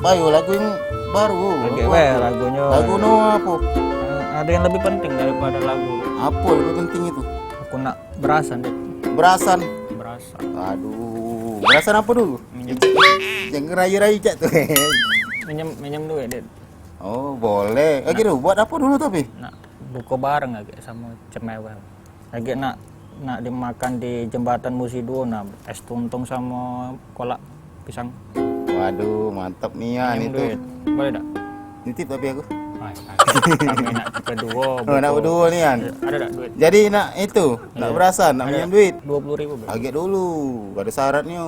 Bayu lagu yang baru. Agak bae lagunya. Lagu no apa? Ada yang lebih penting daripada lagu. Apa lebih penting itu? Aku nak berasan deh. Berasan. Berasan. Aduh, berasan apa dulu? Jangan rayu-rayu cak tuh. Minjem duit deh. Oh boleh. Gitu buat apa dulu tapi? Nak buka bareng agak sama cemewel. Agak nak dimakan di jembatan Musi Duo, nah es tuntung sama kolak pisang. Waduh mantap nian Minjem itu. duit. Boleh tak? Nitip tapi aku. Kami nak kedua. Oh nak berdua nian. Ada tak duit? Jadi nak itu, nak berasan, nak minjem duit. 20.000 bro. Agak dulu, ada syaratnya.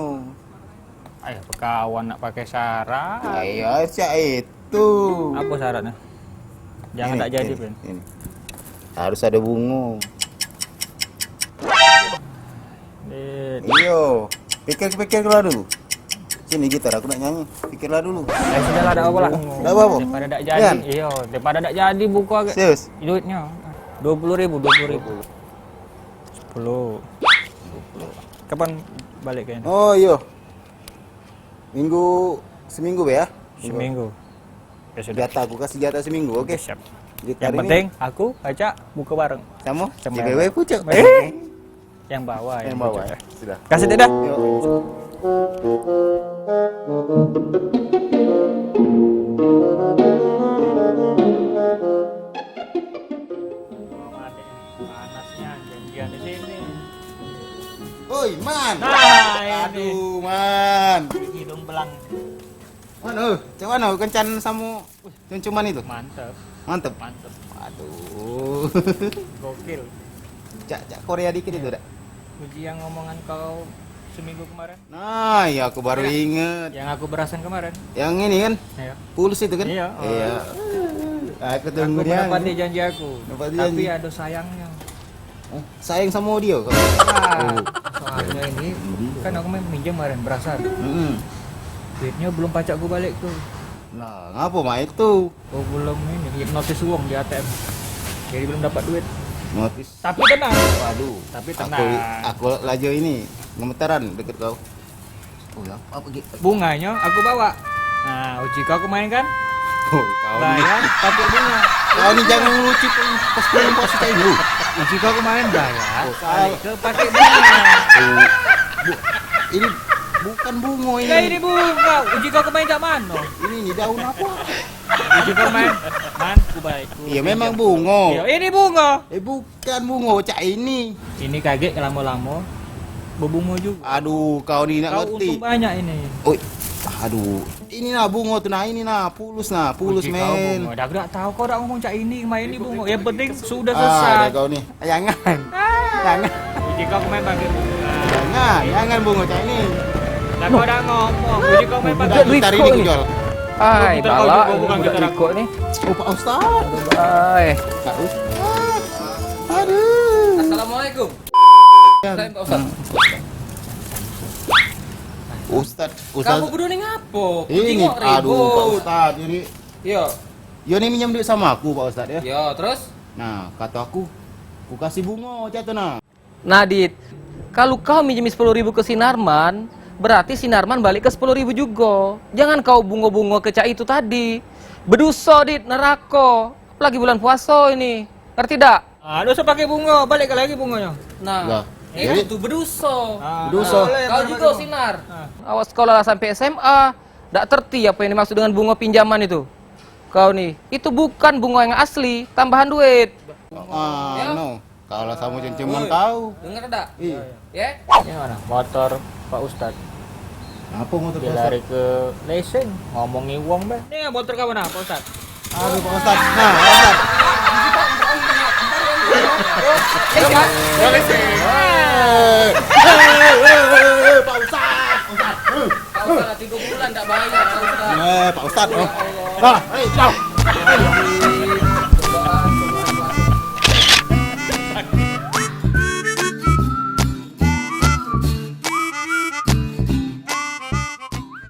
Ayo kawan nak pakai syarat. Ayo cak itu. Apa syaratnya? Jangan Ini, tak jadi ini, Ben. ini. Harus ada bunga. Dit. Iyo, pikir dulu. Sini gitar aku nak nyanyi. Pikirlah dulu. Sudahlah ada apa lah. Dah apa? Daripada tak jadi. Yan? Iya, daripada tak jadi buku agak. Serius? Duitnya 20.000. 10. Kapan balik kayaknya? Oh iya. Seminggu be ya? Seminggu. Ya sudah. Jatah aku kasih jatah seminggu, oke? Siap. Gitar Yang ini penting aku ajak buka bareng. kamu Cemewel. CBW pucuk. Yang bawah Yang bawah bocor. ya. Sudah. Kasih tidak? Yuk. Panasnya janjian di sini. Oi, Man. Nah, ini. Aduh, Man. Hidung belang. Mana? Cak mana kencan sama cuncuman itu? Mantap. Mantep. Mantap. Aduh. Gokil. Cak Korea dikit itu dak. Puji yang ngomongan kau seminggu kemarin. Nah, ya aku baru inget. Yang aku berasan kemarin. Yang ini kan, Ya. pulus itu kan? Iya. Iya. Aku Aku tunggu dia. menepati janji aku. Menepati Tapi janji. ada sayangnya. Sayang sama dia kau. Nah, soalnya ini kan aku main minjem kemarin berasan. Mm-mm. Duitnya belum pacak gue balik tuh. Nah, ngapa mah itu? Oh belum ini notis uang di ATM. Jadi belum dapat duit. Notis. Tapi tenang. Waduh. Tapi Aku tenang. aku laju ini gemetaran deket kau. Oh ya, apa gitu? Bunganya aku bawa. Nah, uji kau kemarin kan? Oh, kau ini. Bayar pakai bunga. Kau ini jangan ngelucu pas pulang pas kita ini. Uji kau kemarin bayar. Oh, Balik ke pakai bunga. Ini bukan bunga ini. Ya ini bunga. Uji kau kemarin kat mana? Ini daun apa? Uji kau kemarin. Man, ku balik. Iya memang bunga. Iya, ini bunga. Bukan bunga cak ini. Ini kaget lama-lama berbunga juga. Aduh, kau ni nak Kau ngerti. untung banyak ini. Oi. Aduh, ini nah bunga tuh nah ini nah pulus Uji kau men. bunga. Dah aku tak tahu kau dah ngomong cak ini kemarin ini bunga. Yang penting sudah Ada selesai. kau nih. Jangan. Jangan. Uji kau kemarin pakai bunga. Jangan bunga cak ini. Dah kau dah ngomong. Uji kau kemarin pakai Udah gitar ini ku jual. Hai, Gitar kau bala, juga bukan budak gitar Riko nih. Oh, Pak Ustaz. Hai. Pak Ustaz. Aduh. Assalamualaikum. Saya Pak Ustaz. Ustaz, Kamu berdua ni ngapo? Ini, Tengok aduh Pak ribut. Ustaz, ini Yo, Yo ni minjam duit sama aku Pak Ustaz ya. yo, terus? Nah, kata aku kasih bunga cak tu nah. Nadit, kalau kau minjem 10.000 ke Sinarman, berarti Sinarman balik ke 10.000 juga. Jangan kau bunga-bunga ke cak itu tadi. Berdosa, Dit, neraka. Apalagi bulan puasa ini. Ngerti tak? Ah, dosa pakai bunga, balik lagi bunganya. Nah, Lah, itu berdosa. Berdosa. Kau juga Sinar. Ah. Awas sekolah lah sampai SMA, tak terti apa yang dimaksud dengan bunga pinjaman itu. Kau nih, itu bukan bunga yang asli, tambahan duit. Ya. No. Kalau sama cuncuman kau. Dengar tak? Iya. Ya? Ini mana? Motor Pak Ustad. Apa motor Dia Pak Ustaz? lari ke leasing, ngomongi uang be. Ini motor kamu nah, Pak Ustad. Aduh Pak Ustaz. Nah, Pak Ustaz. Pak Ustaz. Kau salah 3 bulan tak bayar, Pak Ustaz. Pak Ustaz. Oh. Nah, jauh.